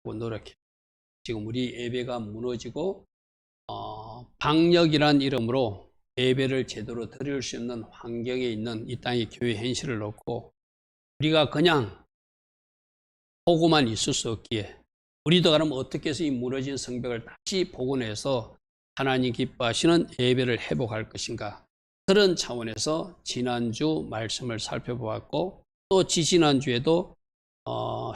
노력해. 지금 우리 예배가 무너지고 방역이란 이름으로 예배를 제대로 드릴 수 있는 환경에 있는 이 땅의 교회 현실을 놓고 우리가 그냥 보고만 있을 수 없기에 우리도 그럼 어떻게 해서 이 무너진 성벽을 다시 복원해서 하나님 기뻐하시는 예배를 회복할 것인가, 그런 차원에서 지난주 말씀을 살펴보았고 또 지지난주에도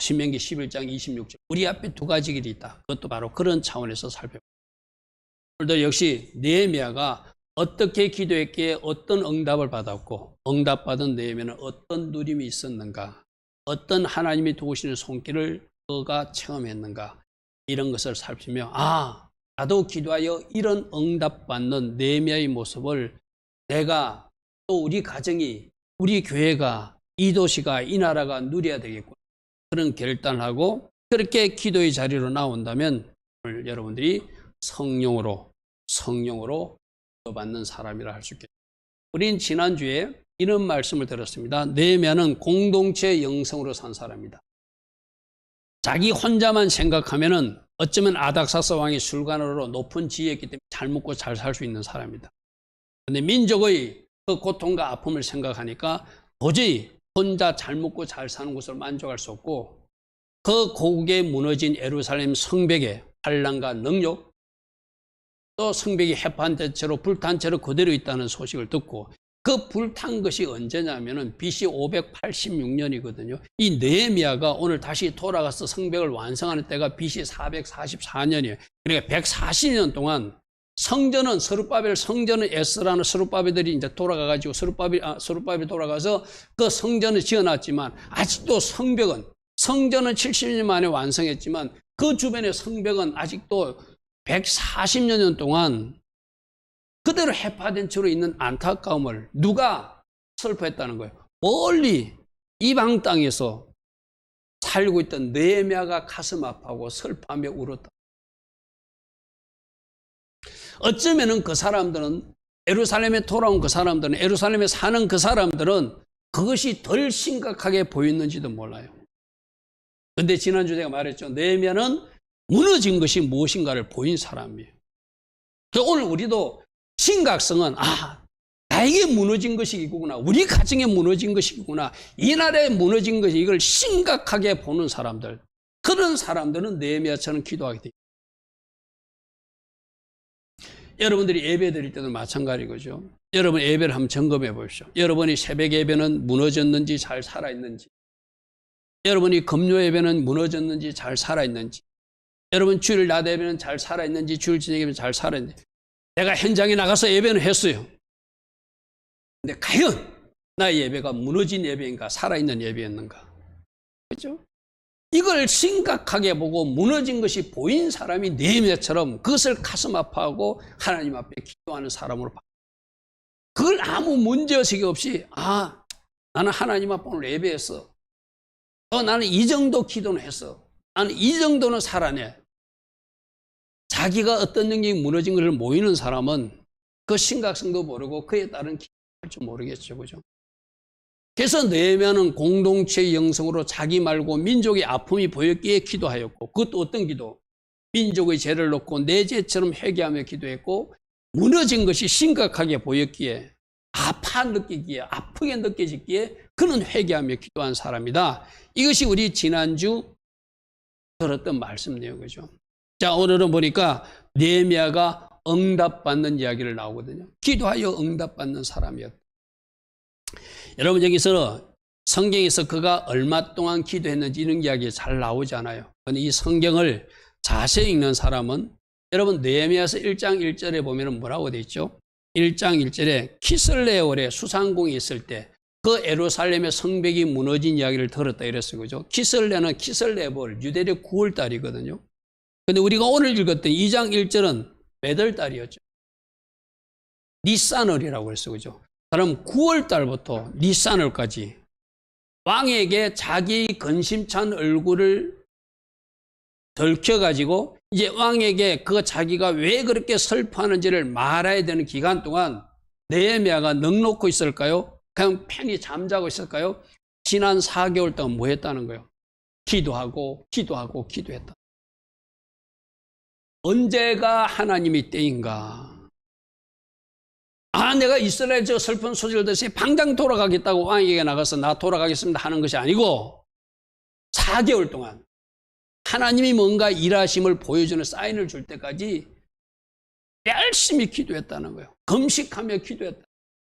신명기 11장 26절 우리 앞에 두 가지 길이 있다. 그것도 바로 그런 차원에서 살펴보았습니다. 오늘도 역시 느헤미야가 어떻게 기도했기에 어떤 응답을 받았고 응답받은 느헤미야는 어떤 누림이 있었는가, 어떤 하나님이 도우시는 손길을 그가 체험했는가, 이런 것을 살피며 나도 기도하여 이런 응답받는 느헤미야의 모습을 내가 또 우리 가정이, 우리 교회가, 이 도시가, 이 나라가 누려야 되겠구나, 그런 결단을 하고 그렇게 기도의 자리로 나온다면 오늘 여러분들이 성령으로 받는 사람이라 할 수 있겠습니다. 우린 지난주에 이런 말씀을 들었습니다. 느헤미야는 공동체 영성으로 산 사람이다. 자기 혼자만 생각하면은 어쩌면 아닥사스 왕의 술관으로 높은 지위였기 때문에 잘 먹고 잘 살 수 있는 사람이다. 그런데 민족의 그 고통과 아픔을 생각하니까 도저히 혼자 잘 먹고 잘 사는 것을 만족할 수 없고 그 고국에 무너진 예루살렘 성벽의 환란과 능력, 또 성벽이 해판 채로 불탄 채로 그대로 있다는 소식을 듣고 그 불탄 것이 언제냐면은 BC 586년이거든요. 이 느헤미야가 오늘 다시 돌아가서 성벽을 완성하는 때가 BC 444년이에요. 그러니까 140년 동안 성전은 성전은 에스라는 스룹바벨들이 이제 돌아가가지고 스룹바벨이 돌아가서 그 성전을 지어놨지만 아직도 성전은 70년 만에 완성했지만 그 주변의 성벽은 아직도 140년 동안 그대로 해파된 채로 있는 안타까움을 누가 슬퍼했다는 거예요. 멀리 이방 땅에서 살고 있던 느헤미야가 가슴 아파하고 슬퍼하며 울었다. 어쩌면은 그 사람들은 예루살렘에 돌아온 그 사람들은 예루살렘에 사는 그 사람들은 그것이 덜 심각하게 보였는지도 몰라요. 그런데 지난주 제가 말했죠. 느헤미야는 무너진 것이 무엇인가를 보인 사람이에요. 오늘 우리도 심각성은 나에게 무너진 것이구나, 우리 가정에 무너진 것이구나, 이 나라에 무너진 것이 이걸 심각하게 보는 사람들, 그런 사람들은 느헤미야처럼 기도하게 됩니다. 여러분들이 예배 드릴 때도 마찬가지죠. 여러분 예배를 한번 점검해 보십시오. 여러분이 새벽 예배는 무너졌는지 잘 살아있는지, 여러분이 금요 예배는 무너졌는지 잘 살아있는지, 여러분 주일 낮 예배는 잘 살아있는지, 주일 저녁 예배는 잘 살아있는지. 내가 현장에 나가서 예배는 했어요. 근데 과연 나의 예배가 무너진 예배인가 살아있는 예배였는가? 그렇죠? 이걸 심각하게 보고 무너진 것이 보인 사람이 느헤미야처럼 그것을 가슴 아파하고 하나님 앞에 기도하는 사람으로 바뀌어요. 그걸 아무 문제의식이 없이 나는 하나님 앞에 오늘 예배했어. 나는 이 정도 기도는 했어. 나는 이 정도는 살아내. 자기가 어떤 능력이 무너진 것을 모이는 사람은 그 심각성도 모르고 그에 따른 기도할 줄 모르겠죠. 그죠? 그래서 느헤미야는 공동체의 영성으로 자기 말고 민족의 아픔이 보였기에 기도하였고, 그것도 어떤 기도? 민족의 죄를 놓고 내 죄처럼 회개하며 기도했고, 무너진 것이 심각하게 보였기에, 아프게 느껴지기에 그는 회개하며 기도한 사람이다. 이것이 우리 지난주 들었던 말씀 내용이죠. 자, 오늘은 보니까 느헤미야가 응답받는 이야기를 나오거든요. 기도하여 응답받는 사람이었다. 여러분, 여기서 성경에서 그가 얼마 동안 기도했는지 이런 이야기 잘 나오지 않아요. 그런데 이 성경을 자세히 읽는 사람은 여러분 느헤미야서 1장 1절에 보면 뭐라고 되어 있죠? 1장 1절에 키슬레올에 수상공이 있을 때 그 예루살렘의 성벽이 무너진 이야기를 들었다 이랬어요. 그죠? 키슬레는 키슬레볼, 유대력 9월달이거든요. 근데 우리가 오늘 읽었던 2장 1절은 몇 월달이었죠? 니산월이라고 했어요. 그죠? 그럼 9월달부터 니산월까지 왕에게 자기 근심찬 얼굴을 들켜가지고 이제 왕에게 그 자기가 왜 그렇게 슬퍼하는지를 말해야 되는 기간 동안 느헤미야가 넋놓고 있을까요? 그냥 편히 잠자고 있을까요? 지난 4개월 동안 뭐 했다는 거예요? 기도했다. 언제가 하나님의 때인가? 내가 이스라엘 저 슬픈 소식을 듣으니 당장 돌아가겠다고 왕에게 나가서 나 돌아가겠습니다 하는 것이 아니고 4개월 동안 하나님이 뭔가 일하심을 보여주는 사인을 줄 때까지 열심히 기도했다는 거예요. 금식하며 기도했다.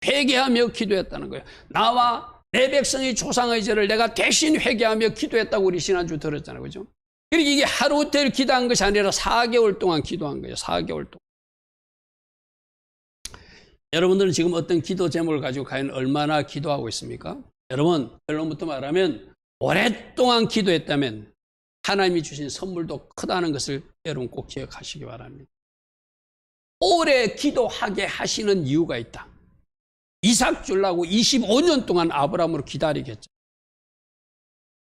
회개하며 기도했다는 거예요. 나와 내 백성의 조상의 죄를 내가 대신 회개하며 기도했다고 우리 지난주 들었잖아요. 그죠? 그러니까 이게 하루 이틀 기도한 것이 아니라 4개월 동안 기도한 거예요. 4개월 동안. 여러분들은 지금 어떤 기도 제목을 가지고 과연 얼마나 기도하고 있습니까? 여러분, 결론부터 말하면 오랫동안 기도했다면 하나님이 주신 선물도 크다는 것을 여러분 꼭 기억하시기 바랍니다. 오래 기도하게 하시는 이유가 있다. 이삭 주려고 25년 동안 아브라함으로 기다리겠죠.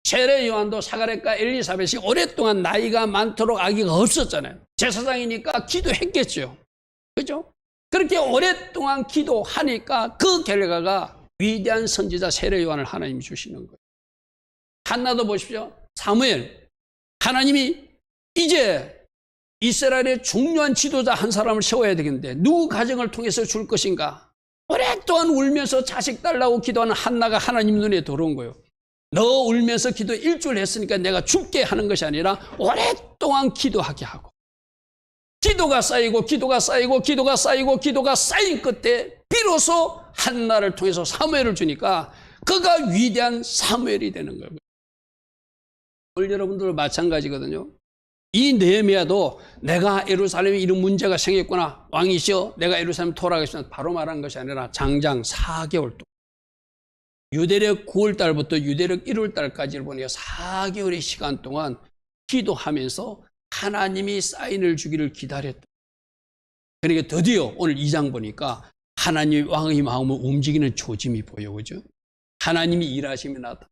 세례 요한도 사가랴과 엘리사벳이 오랫동안 나이가 많도록 아기가 없었잖아요. 제사장이니까 기도했겠죠. 그죠? 그렇게 오랫동안 기도하니까 그 결과가 위대한 선지자 세례 요한을 하나님이 주시는 거예요. 한나도 보십시오. 사무엘. 하나님이 이제 이스라엘의 중요한 지도자 한 사람을 세워야 되겠는데 누구 가정을 통해서 줄 것인가? 오랫동안 울면서 자식 달라고 기도하는 한나가 하나님 눈에 들어온 거예요. 너 울면서 기도 일주일 했으니까 내가 죽게 하는 것이 아니라 오랫동안 기도하게 하고 기도가 쌓이고 기도가 쌓이고 기도가 쌓이고 기도가 쌓인 끝에 비로소 한나를 통해서 사무엘을 주니까 그가 위대한 사무엘이 되는 거예요. 오늘 여러분들 마찬가지거든요. 이 느헤미야도 내가 예루살렘에 이런 문제가 생겼구나. 왕이시여 내가 예루살렘 돌아가겠습니다. 바로 말한 것이 아니라 장장 4개월 동안 유대력 9월달부터 유대력 1월달까지를 보니까 4개월의 시간 동안 기도하면서 하나님이 사인을 주기를 기다렸다. 그러니까 드디어 오늘 2장 보니까 하나님 왕의 마음을 움직이는 조짐이 보여. 그죠? 하나님이 일하심이 나타.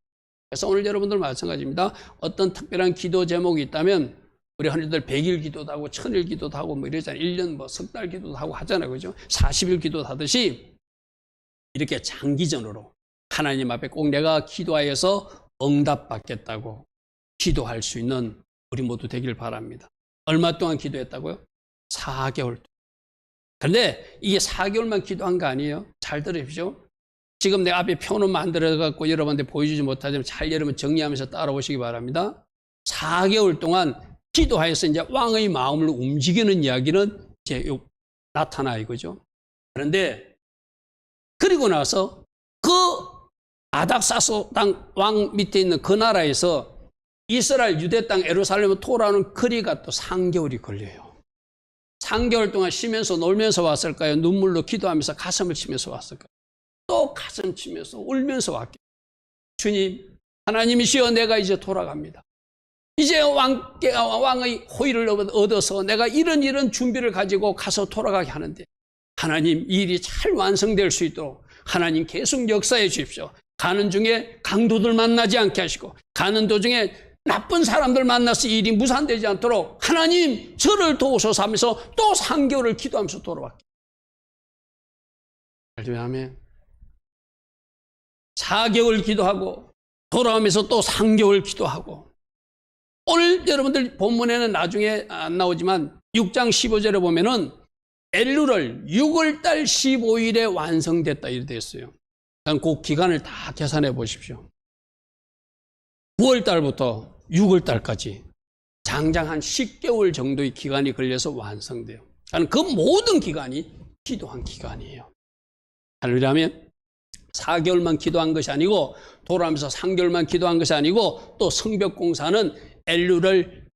그래서 오늘 여러분들 마찬가지입니다. 어떤 특별한 기도 제목이 있다면 우리 흔히들 100일 기도도 하고 1000일 기도도 하고 뭐 이러잖아요. 1년 석 달 기도도 하고 하잖아요. 그죠? 40일 기도도 하듯이 이렇게 장기전으로 하나님 앞에 꼭 내가 기도하여서 응답받겠다고 기도할 수 있는 우리 모두 되길 바랍니다. 얼마 동안 기도했다고요? 4개월 동안. 그런데 이게 4개월만 기도한 거 아니에요? 잘 들으십시오. 지금 내 앞에 표는 만들어갖고 여러분한테 보여주지 못하지만 잘 여러분 정리하면서 따라오시기 바랍니다. 4개월 동안 기도하여서 이제 왕의 마음을 움직이는 이야기는 이제 나타나 이거죠. 그런데 그리고 나서 그 아닥사스 땅 왕 밑에 있는 그 나라에서 이스라엘 유대 땅 예루살렘을 돌아오는 거리가 또 3개월이 걸려요. 3개월 동안 쉬면서 놀면서 왔을까요? 눈물로 기도하면서 가슴을 치면서 왔을까요? 또 가슴 치면서 울면서 왔겠죠. 주님, 하나님이시여 내가 이제 돌아갑니다. 이제 왕의 호의를 얻어서 내가 이런 준비를 가지고 가서 돌아가게 하는데 하나님 이 일이 잘 완성될 수 있도록 하나님 계속 역사해 주십시오. 가는 중에 강도들 만나지 않게 하시고 가는 도중에 나쁜 사람들 만나서 이 일이 무산되지 않도록 하나님 저를 도우소서 하면서 또 3개월을 기도하면서 돌아왔게. 아멘. 4개월 기도하고 돌아오면서 또 3개월 기도하고 오늘 여러분들 본문에는 나중에 안 나오지만 6장 15절에 보면은 엘루를 6월달 15일에 완성됐다 이렇게 되어 있어요. 그 기간을 다 계산해 보십시오. 9월달부터 6월달까지 장장 한 10개월 정도의 기간이 걸려서 완성돼요. 그 모든 기간이 기도한 기간이에요. 할렐루야면 4개월만 기도한 것이 아니고 돌아오면서 3개월만 기도한 것이 아니고 또 성벽공사는 엘루를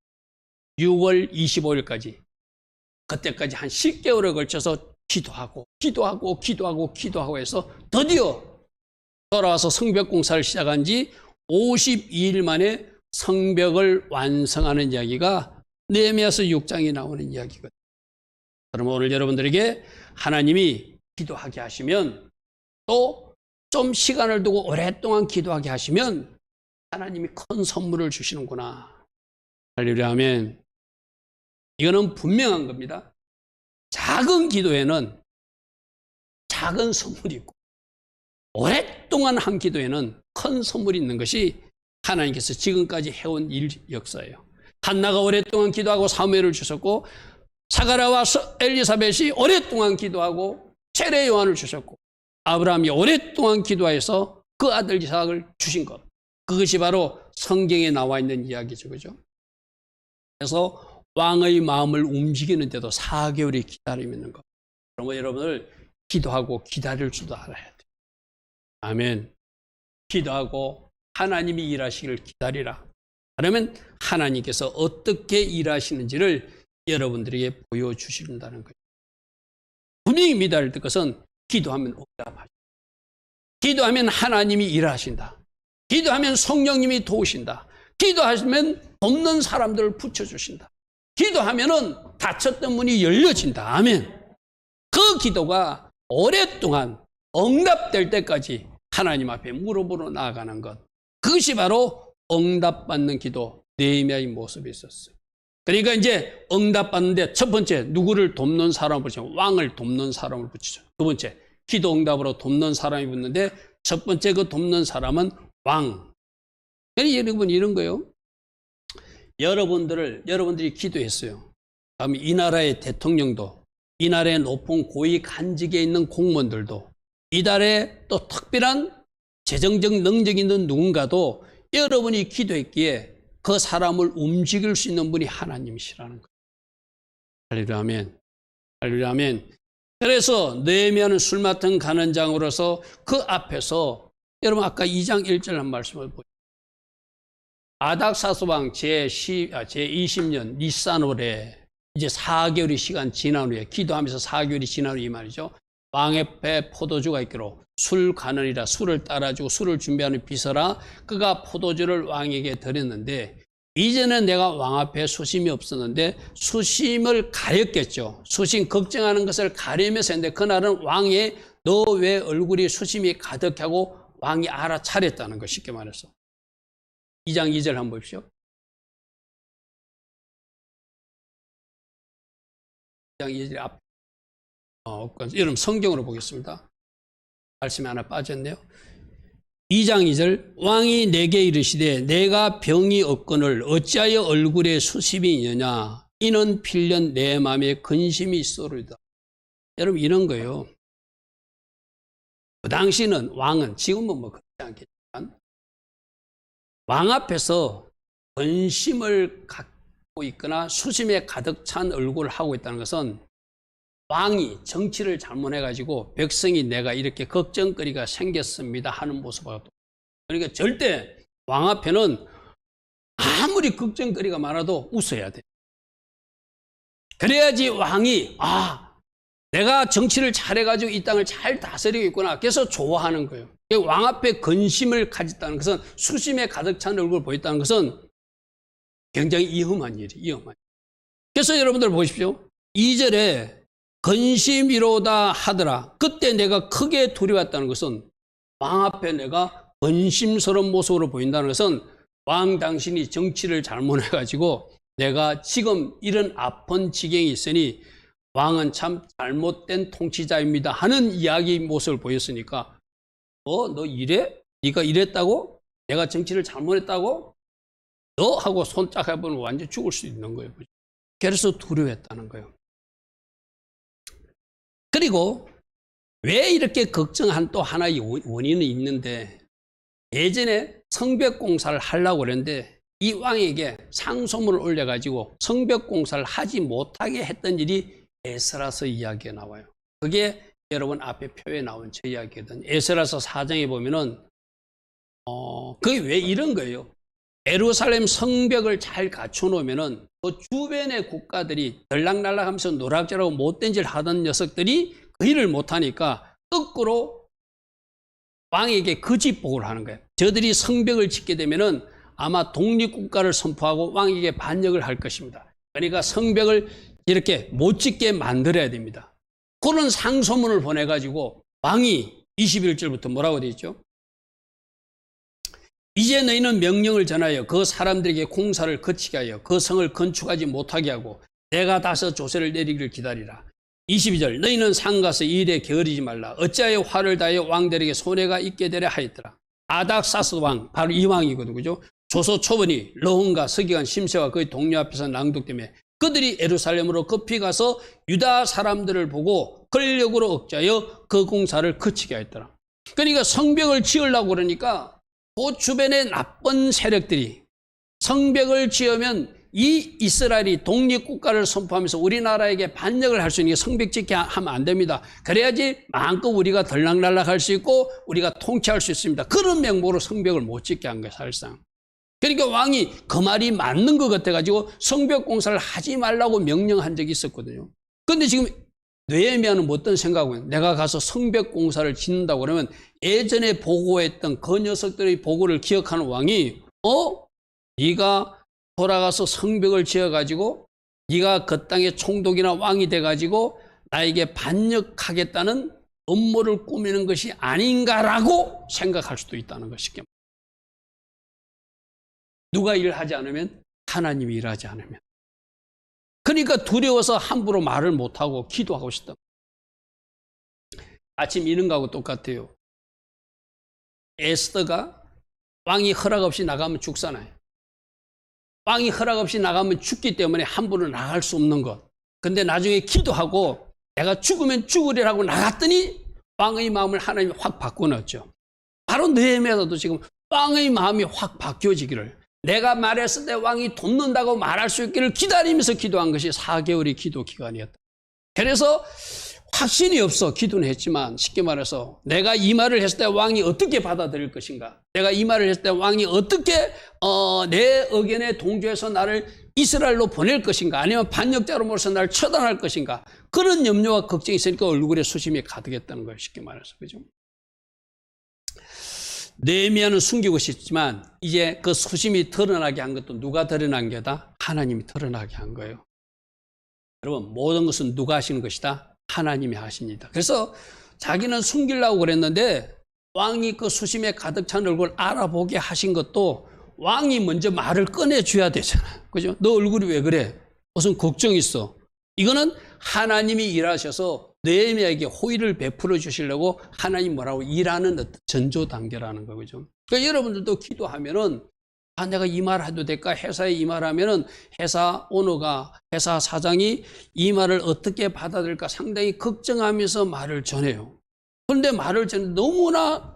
6월 25일까지 그때까지 한 10개월에 걸쳐서 기도하고 해서 드디어 돌아와서 성벽공사를 시작한 지 52일 만에 성벽을 완성하는 이야기가 느헤미야서 6장에 나오는 이야기거든요. 그러면 오늘 여러분들에게 하나님이 기도하게 하시면 또 좀 시간을 두고 오랫동안 기도하게 하시면 하나님이 큰 선물을 주시는구나. 할렐루야 아멘. 이거는 분명한 겁니다. 작은 기도에는 작은 선물이 있고 오랫동안 한 기도에는 큰 선물이 있는 것이 하나님께서 지금까지 해온 일 역사예요. 한나가 오랫동안 기도하고 사무엘을 주셨고 사가랴와 엘리사벳이 오랫동안 기도하고 세례 요한을 주셨고 아브라함이 오랫동안 기도해서 그 아들 이삭을 주신 것. 그것이 바로 성경에 나와 있는 이야기죠. 그죠? 그래서 왕의 마음을 움직이는데도 4개월이 기다리고 있는 것. 그러면 여러분들 기도하고 기다릴 줄도 알아야 돼요. 아멘. 기도하고 하나님이 일하시기를 기다리라. 그러면 하나님께서 어떻게 일하시는지를 여러분들에게 보여주신다는 거예요. 분명히 믿어야 될 것은 기도하면 응답하신다. 기도하면 하나님이 일하신다. 기도하면 성령님이 도우신다. 기도하시면 돕는 사람들을 붙여주신다. 기도하면은 닫혔던 문이 열려진다. 아멘. 그 기도가 오랫동안 응답될 때까지 하나님 앞에 무릎으로 나아가는 것. 그것이 바로 응답받는 기도 느헤미야의 모습이 있었어요. 그러니까 이제 응답받는데 첫 번째 누구를 돕는 사람을 붙이죠. 왕을 돕는 사람을 붙이죠. 두 번째 기도 응답으로 돕는 사람이 붙는데 첫 번째 그 돕는 사람은 왕. 여러분 이런 거요. 여러분들이 기도했어요. 다음 이 나라의 대통령도, 이 나라의 높은 고위 간직에 있는 공무원들도, 이 나라에 또 특별한 재정적 능력이 있는 누군가도 여러분이 기도했기에 그 사람을 움직일 수 있는 분이 하나님이시라는 거예요. 할렐루야 아멘. 할렐루야 아멘. 그래서 느헤미야는 술 맡은 간원장으로서 그 앞에서 여러분 아까 2장 1절 한 말씀을 보세요. 아닥사스왕 제20년 니산월에 이제 4개월이 시간 지난 후에 기도하면서 4개월이 지난 후에 이 말이죠. 왕의 배 포도주가 있기로 술 간원이라 술을 따라주고 술을 준비하는 비서라 그가 포도주를 왕에게 드렸는데 이전에 내가 왕 앞에 수심이 없었는데 수심을 가렸겠죠. 수심 걱정하는 것을 가리면서 했는데 그날은 왕의 너 왜 얼굴이 수심이 가득하고 왕이 알아차렸다는 거 쉽게 말해서 2장 2절 한번 보십시오. 2장 2절 앞 여러분 성경으로 보겠습니다. 말씀이 하나 빠졌네요. 2장 2절 왕이 내게 이르시되 내가 병이 없거늘 어찌하여 얼굴에 수심이 있느냐 이는 필연 내 마음에 근심이 있어로이다. 여러분 이런 거예요. 그 당시는 왕은 지금은 뭐 그렇지 않겠지만 왕 앞에서 근심을 갖고 있거나 수심에 가득 찬 얼굴을 하고 있다는 것은 왕이 정치를 잘못해가지고 백성이 내가 이렇게 걱정거리가 생겼습니다 하는 모습하고 그러니까 절대 왕 앞에는 아무리 걱정거리가 많아도 웃어야 돼. 그래야지 왕이 내가 정치를 잘해가지고 이 땅을 잘 다스리고 있구나. 그래서 좋아하는 거예요. 왕 앞에 근심을 가졌다는 것은 수심에 가득 찬 얼굴을 보였다는 것은 굉장히 위험한 일이에요. 그래서 여러분들 보십시오. 2절에 근심이로다 하더라. 그때 내가 크게 두려웠다는 것은 왕 앞에 내가 근심스러운 모습으로 보인다는 것은 왕 당신이 정치를 잘못해가지고 내가 지금 이런 아픈 지경이 있으니 왕은 참 잘못된 통치자입니다 하는 이야기 모습을 보였으니까 너 이래? 네가 이랬다고? 내가 정치를 잘못했다고? 너 하고 손짝 해보면 완전 죽을 수 있는 거예요. 그래서 두려워했다는 거예요. 그리고 왜 이렇게 걱정한 또 하나의 원인이 있는데 예전에 성벽공사를 하려고 그랬는데 이 왕에게 상소문을 올려가지고 성벽공사를 하지 못하게 했던 일이 에스라서 이야기가 나와요. 그게 여러분 앞에 표에 나온 저 이야기거든요. 에스라서 4장에 보면은 그게 왜 이런 거예요. 예루살렘 성벽을 잘 갖춰놓으면은 그 주변의 국가들이 들락날락하면서 노락질하고 못된 짓 하던 녀석들이 그 일을 못하니까 거꾸로 왕에게 거짓복을 하는 거예요. 저들이 성벽을 짓게 되면은 아마 독립국가를 선포하고 왕에게 반역을 할 것입니다. 그러니까 성벽을 이렇게 못 짓게 만들어야 됩니다. 그런 상소문을 보내가지고 왕이 21절부터 뭐라고 되어 있죠? 이제 너희는 명령을 전하여 그 사람들에게 공사를 거치게 하여 그 성을 건축하지 못하게 하고 내가 다시 조세를 내리기를 기다리라. 22절 너희는 상가서 이 일에 게으르지 말라. 어찌하여 화를 다하여 왕들에게 손해가 있게 되려 하였더라. 아닥사스 왕 바로 이 왕이거든요. 그죠? 조소 초본이 러혼과 서기관 심세와 그의 동료 앞에서 낭독되며 그들이 예루살렘으로 급히 가서 유다 사람들을 보고 권력으로 억제하여 그 공사를 그치게 했더라. 그러니까 성벽을 지으려고 그러니까 그 주변의 나쁜 세력들이 성벽을 지으면 이 이스라엘이 독립국가를 선포하면서 우리나라에게 반역을 할 수 있는 게 성벽 짓게 하면 안 됩니다. 그래야지 마음껏 우리가 덜락날락할 수 있고 우리가 통치할 수 있습니다. 그런 명목으로 성벽을 못 짓게 한 거예요, 사실상. 그러니까 왕이 그 말이 맞는 것 같아가지고 성벽 공사를 하지 말라고 명령한 적이 있었거든요. 그런데 지금 느헤미야는 어떤 생각을 해요? 내가 가서 성벽 공사를 짓는다고 그러면 예전에 보고했던 그 녀석들의 보고를 기억하는 왕이 네가 돌아가서 성벽을 지어가지고 네가 그 땅의 총독이나 왕이 돼가지고 나에게 반역하겠다는 음모를 꾸미는 것이 아닌가라고 생각할 수도 있다는 것이죠. 누가 일하지 않으면 하나님이 일하지 않으면. 그러니까 두려워서 함부로 말을 못하고 기도하고 싶다. 아침 이는 거하고 똑같아요. 에스더가 왕이 허락 없이 나가면 죽잖아요. 왕이 허락 없이 나가면 죽기 때문에 함부로 나갈 수 없는 것. 근데 나중에 기도하고 내가 죽으면 죽으리라고 나갔더니 왕의 마음을 하나님이 확 바꿔놨죠. 바로 느헤미야도 지금 왕의 마음이 확 바뀌어지기를, 내가 말했을 때 왕이 돕는다고 말할 수 있기를 기다리면서 기도한 것이 4개월의 기도 기간이었다. 그래서 확신이 없어 기도는 했지만, 쉽게 말해서 내가 이 말을 했을 때 왕이 어떻게 받아들일 것인가, 내가 이 말을 했을 때 왕이 어떻게 내 의견에 동조해서 나를 이스라엘로 보낼 것인가, 아니면 반역자로서 나를 처단할 것인가, 그런 염려와 걱정이 있으니까 얼굴에 수심이 가득했다는 거예요, 쉽게 말해서. 그죠? 느헤미야는 숨기고 싶지만 이제 그 수심이 드러나게 한 것도 누가 드러난 게다? 하나님이 드러나게 한 거예요. 여러분, 모든 것은 누가 하시는 것이다? 하나님이 하십니다. 그래서 자기는 숨기려고 그랬는데 왕이 그 수심에 가득 찬 얼굴을 알아보게 하신 것도 왕이 먼저 말을 꺼내줘야 되잖아요. 그죠? 너 얼굴이 왜 그래? 무슨 걱정이 있어? 이거는 하나님이 일하셔서 느헤미야에게 호의를 베풀어 주시려고 하나님 뭐라고 일하는 어떤 전조 단계라는 거죠. 그러니까 여러분들도 기도하면은 내가 이 말 해도 될까? 회사에 이 말 하면은 회사 오너가, 회사 사장이 이 말을 어떻게 받아들일까 상당히 걱정하면서 말을 전해요. 그런데 말을 전해 너무나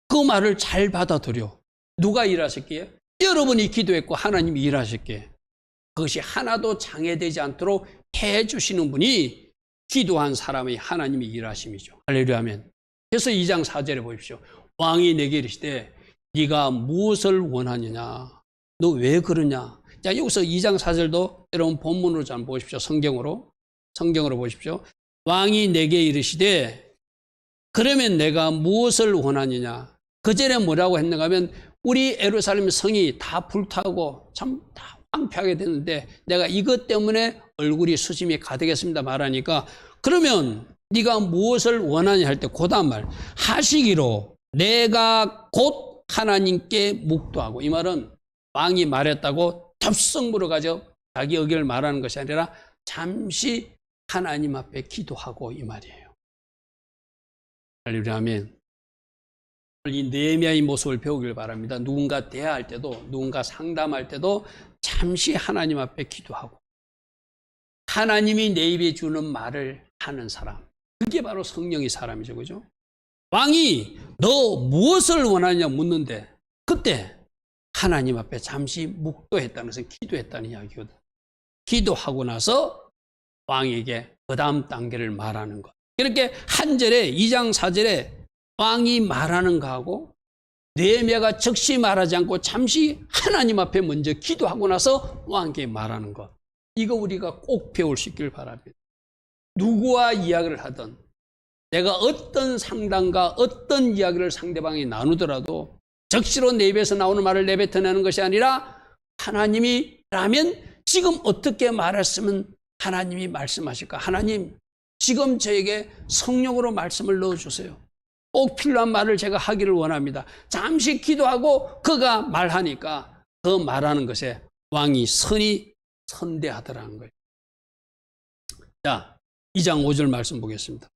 그 말을 잘 받아들여. 누가 일하셨기에? 여러분이 기도했고 하나님이 일하셨기에. 그것이 하나도 장애되지 않도록 해주시는 분이 기도한 사람의 하나님이 일하심이죠. 할렐루야 아멘. 그래서 2장 4절에 보십시오. 왕이 내게 이르시되 네가 무엇을 원하느냐? 너 왜 그러냐? 자, 여기서 2장 4절도 여러분 본문으로 좀 보십시오. 성경으로 보십시오. 왕이 내게 이르시되, 그러면 내가 무엇을 원하느냐? 그 전에 뭐라고 했는가 하면 우리 예루살렘 성이 다 불타고 참 다 황폐하게 됐는데 내가 이것 때문에 얼굴이 수심이 가득했습니다 말하니까, 그러면 네가 무엇을 원하냐 할 때 그 다음 말 하시기로 내가 곧 하나님께 묵도하고, 이 말은 왕이 말했다고 덥석 물어가지고 자기 의견을 말하는 것이 아니라 잠시 하나님 앞에 기도하고, 이 말이에요. 할렐루야 아멘. 이 느헤미야의 모습을 배우길 바랍니다. 누군가 대화할 때도, 누군가 상담할 때도 잠시 하나님 앞에 기도하고 하나님이 내 입에 주는 말을 하는 사람, 그게 바로 성령의 사람이죠. 그죠? 왕이 너 무엇을 원하느냐 묻는데 그때 하나님 앞에 잠시 묵도했다는 것은 기도했다는 이야기거든. 기도하고 나서 왕에게 그 다음 단계를 말하는 것. 이렇게 한 절에 2장 4절에 왕이 말하는 거하고 느헤미야가 즉시 말하지 않고 잠시 하나님 앞에 먼저 기도하고 나서 왕에게 말하는 것. 이거 우리가 꼭 배울 수 있길 바랍니다. 누구와 이야기를 하든, 내가 어떤 상담과 어떤 이야기를 상대방이 나누더라도 적시로 내 입에서 나오는 말을 내뱉어내는 것이 아니라 하나님이라면 지금 어떻게 말했으면 하나님이 말씀하실까? 하나님, 지금 저에게 성령으로 말씀을 넣어주세요. 꼭 필요한 말을 제가 하기를 원합니다. 잠시 기도하고 그가 말하니까 그 말하는 것에 왕이 선이 선대하더라는 거예요. 자, 2장 5절 말씀 보겠습니다.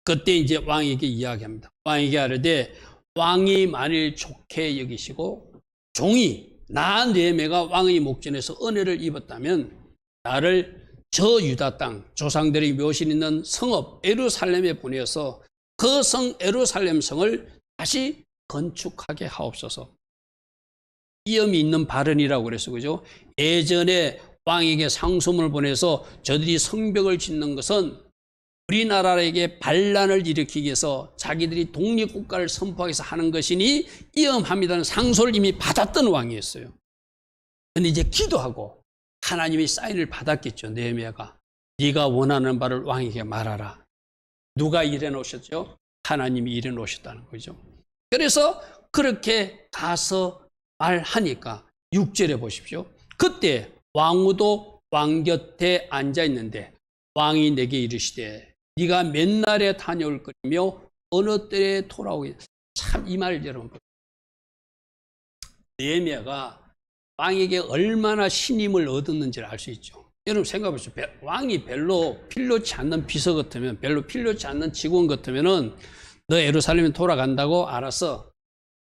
그때 이제 왕에게 이야기합니다. 왕에게 하르되 왕이 만일 좋게 여기시고 종이 나 느헤미야가 왕의 목전에서 은혜를 입었다면 나를 저 유다 땅 조상들이 묘실 있는 성읍 예루살렘에 보내어서 그 성 예루살렘 성을 다시 건축하게 하옵소서. 이음이 있는 발언이라고 그래서 그죠? 예전에 왕에게 상소문을 보내서 저들이 성벽을 짓는 것은 우리나라에게 반란을 일으키기 위해서 자기들이 독립국가를 선포하기 위해서 하는 것이니 이음합니다는 상소를 이미 받았던 왕이었어요. 그런데 이제 기도하고 하나님의 사인을 받았겠죠. 느헤미야가 네가 원하는 바를 왕에게 말하라. 누가 일해 놓으셨죠? 하나님이 일해 놓으셨다는 거죠. 그래서 그렇게 가서 말하니까 6절에 보십시오. 그때 왕후도 왕 곁에 앉아 있는데 왕이 내게 이르시되 네가 몇 날에 다녀올 거리며 어느 때에 돌아오겠냐. 참 이 말 여러분, 느헤미야가 왕에게 얼마나 신임을 얻었는지를 알 수 있죠. 여러분 생각해 보십시오. 왕이 별로 필요치 않는 비서 같으면, 별로 필요치 않는 직원 같으면은 너 예루살렘에 돌아간다고 알아서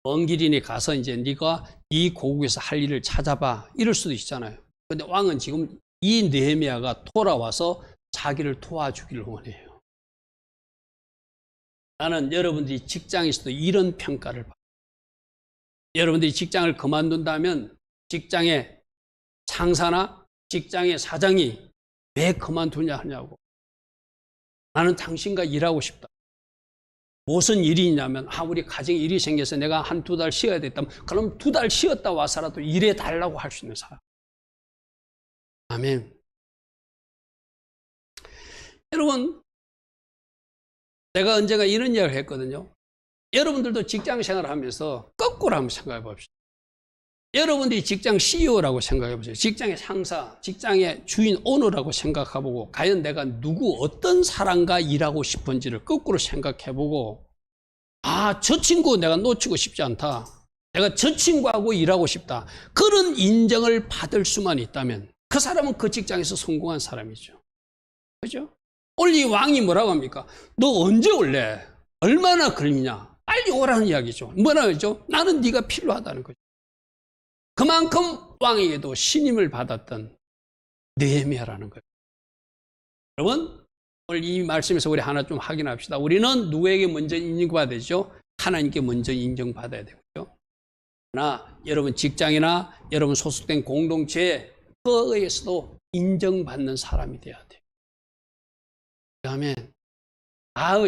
먼 길이니 가서 이제 네가 이 고국에서 할 일을 찾아봐 이럴 수도 있잖아요. 근데 왕은 지금 이 느헤미야가 돌아와서 자기를 도와주기를 원해요. 나는 여러분들이 직장에서도 이런 평가를 받아요. 여러분들이 직장을 그만둔다면 직장의 상사나 직장의 사장이 왜 그만두냐 하냐고. 나는 당신과 일하고 싶다. 무슨 일이 있냐면 우리 가정에 일이 생겨서 내가 한 2달 쉬어야 됐다면 그럼 2달 쉬었다 와서라도 일해 달라고 할 수 있는 사람. 아멘. 여러분, 내가 언젠가 이런 이야기를 했거든요. 여러분들도 직장 생활을 하면서 거꾸로 한번 생각해 봅시다. 여러분들이 직장 CEO라고 생각해 보세요. 직장의 상사, 직장의 주인 오너라고 생각해보고 과연 내가 누구 어떤 사람과 일하고 싶은지를 거꾸로 생각해보고 저 친구 내가 놓치고 싶지 않다. 내가 저 친구하고 일하고 싶다. 그런 인정을 받을 수만 있다면 그 사람은 그 직장에서 성공한 사람이죠. 그죠? 오늘 이 왕이 뭐라고 합니까? 너 언제 올래? 얼마나 걸리냐? 빨리 오라는 이야기죠. 뭐라고 하죠? 나는 네가 필요하다는 거죠. 그만큼 왕에게도 신임을 받았던 느헤미야라는 거예요. 여러분, 오늘 이 말씀에서 우리 하나 좀 확인합시다. 우리는 누구에게 먼저 인정받아야 되죠? 하나님께 먼저 인정받아야 되고요. 그러나 여러분 직장이나 여러분 소속된 공동체에 그에서도 인정받는 사람이 돼야 돼요. 아멘.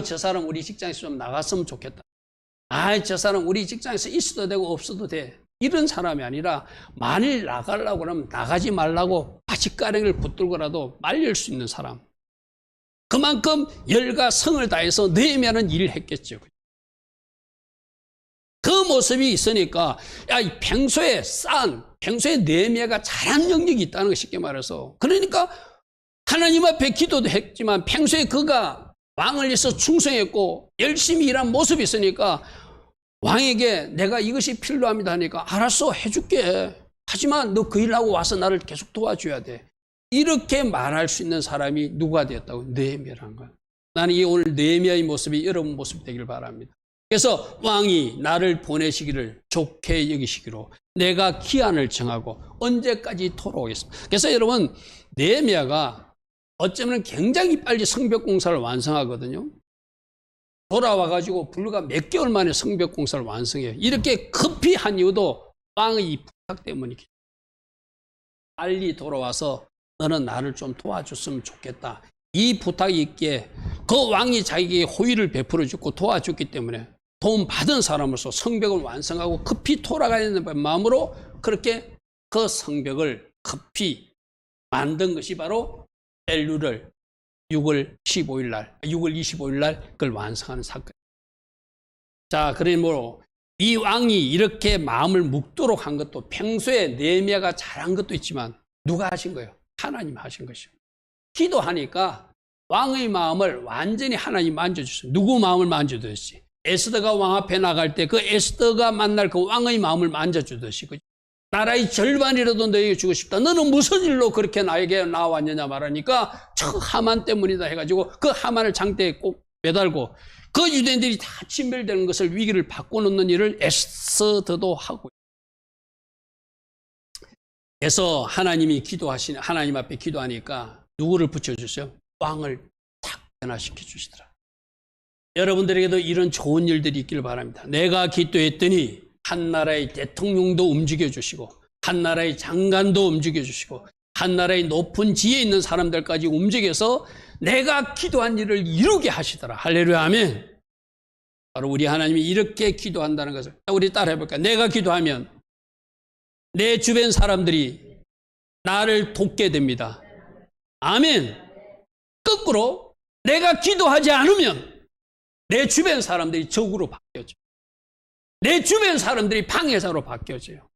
저 사람 우리 직장에서 좀 나갔으면 좋겠다. 저 사람 우리 직장에서 있어도 되고 없어도 돼. 이런 사람이 아니라 만일 나가려고 하면 나가지 말라고 바짓가랭이를 붙들고라도 말릴 수 있는 사람. 그만큼 열과 성을 다해서 느헤미야는 일을 했겠죠. 그 모습이 있으니까 평소에 느헤미야가 잘한 영역이 있다는 거 쉽게 말해서. 그러니까 하나님 앞에 기도도 했지만 평소에 그가 왕을 위해서 충성했고 열심히 일한 모습이 있으니까 왕에게 내가 이것이 필요합니다 하니까 알았어 해줄게. 하지만 너 그 일하고 와서 나를 계속 도와줘야 돼. 이렇게 말할 수 있는 사람이 누가 되었다고? 느헤미야라는 거야. 나는 이 오늘 느헤미야의 모습이 여러분 모습 되길 바랍니다. 그래서 왕이 나를 보내시기를 좋게 여기시기로 내가 기한을 정하고 언제까지 돌아오겠습니다. 그래서 여러분 느헤미야가 어쩌면 굉장히 빨리 성벽 공사를 완성하거든요. 돌아와가지고 불과 몇 개월 만에 성벽 공사를 완성해요. 이렇게 급히 한 이유도 왕의 부탁 때문이겠죠. 빨리 돌아와서 너는 나를 좀 도와줬으면 좋겠다. 이 부탁이 있기에 그 왕이 자기에게 호의를 베풀어줬고 도와줬기 때문에 도움받은 사람으로서 성벽을 완성하고 급히 돌아가야 되는 마음으로 그렇게 그 성벽을 급히 만든 것이 바로 엘룰을 6월 25일 날 그걸 완성하는 사건. 자, 그러므로 이 왕이 이렇게 마음을 묵도록 한 것도 평소에 느헤미야가 잘한 것도 있지만 누가 하신 거예요? 하나님 하신 것이요. 기도하니까 왕의 마음을 완전히 하나님 만져주셨어요. 누구 마음을 만져주듯이 에스더가 왕 앞에 나갈 때 그 에스더가 만날 그 왕의 마음을 만져주듯이 나라의 절반이라도 너에게 주고 싶다. 너는 무슨 일로 그렇게 나에게 나왔느냐 말하니까 저 하만 때문이다 해가지고 그 하만을 장대에 꼭 매달고 그 유대인들이 다 침멸되는 것을 위기를 바꿔놓는 일을 에스더도 하고 그래서 하나님 앞에 기도하니까 누구를 붙여주세요? 왕을 탁 변화시켜 주시더라. 여러분들에게도 이런 좋은 일들이 있길 바랍니다. 내가 기도했더니 한 나라의 대통령도 움직여 주시고, 한 나라의 장관도 움직여 주시고, 한 나라의 높은 지혜 있는 사람들까지 움직여서 내가 기도한 일을 이루게 하시더라. 할렐루야, 아멘. 바로 우리 하나님이 이렇게 기도한다는 것을 우리 따라 해볼까요? 내가 기도하면 내 주변 사람들이 나를 돕게 됩니다. 아멘. 거꾸로 내가 기도하지 않으면 내 주변 사람들이 적으로 바뀌어져요. 내 주변 사람들이 방해자로 바뀌어져요.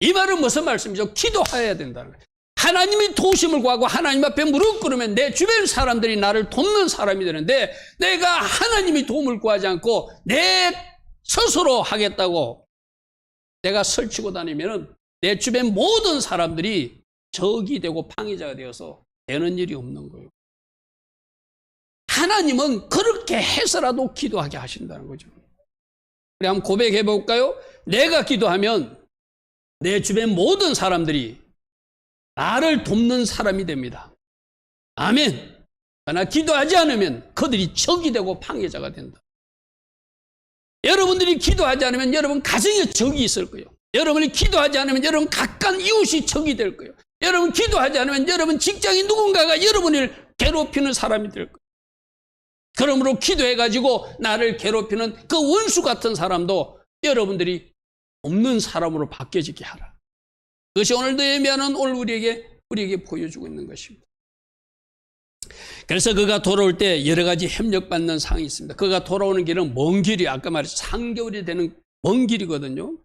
이 말은 무슨 말씀이죠? 기도해야 된다는 거예요. 하나님이 도우심을 구하고 하나님 앞에 무릎 꿇으면 내 주변 사람들이 나를 돕는 사람이 되는데, 내가 하나님이 도움을 구하지 않고 내 스스로 하겠다고 내가 설치고 다니면 내 주변 모든 사람들이 적이 되고 방해자가 되어서 되는 일이 없는 거예요. 하나님은 그렇게 해서라도 기도하게 하신다는 거죠. 우리 한번 고백해 볼까요? 내가 기도하면 내 주변 모든 사람들이 나를 돕는 사람이 됩니다. 아멘. 그러나 기도하지 않으면 그들이 적이 되고 방해자가 된다. 여러분들이 기도하지 않으면 여러분 가정에 적이 있을 거예요. 여러분이 기도하지 않으면 여러분 가까운 이웃이 적이 될 거예요. 여러분 기도하지 않으면 여러분 직장인 누군가가 여러분을 괴롭히는 사람이 될 거예요. 그러므로 기도해가지고 나를 괴롭히는 그 원수 같은 사람도 여러분들이 없는 사람으로 바뀌어지게 하라. 그것이 오늘 느헤미야는 오늘 우리에게 보여주고 있는 것입니다. 그래서 그가 돌아올 때 여러 가지 협력받는 상황이 있습니다. 그가 돌아오는 길은 먼 길이, 아까 말했죠. 3개월이 되는 먼 길이거든요.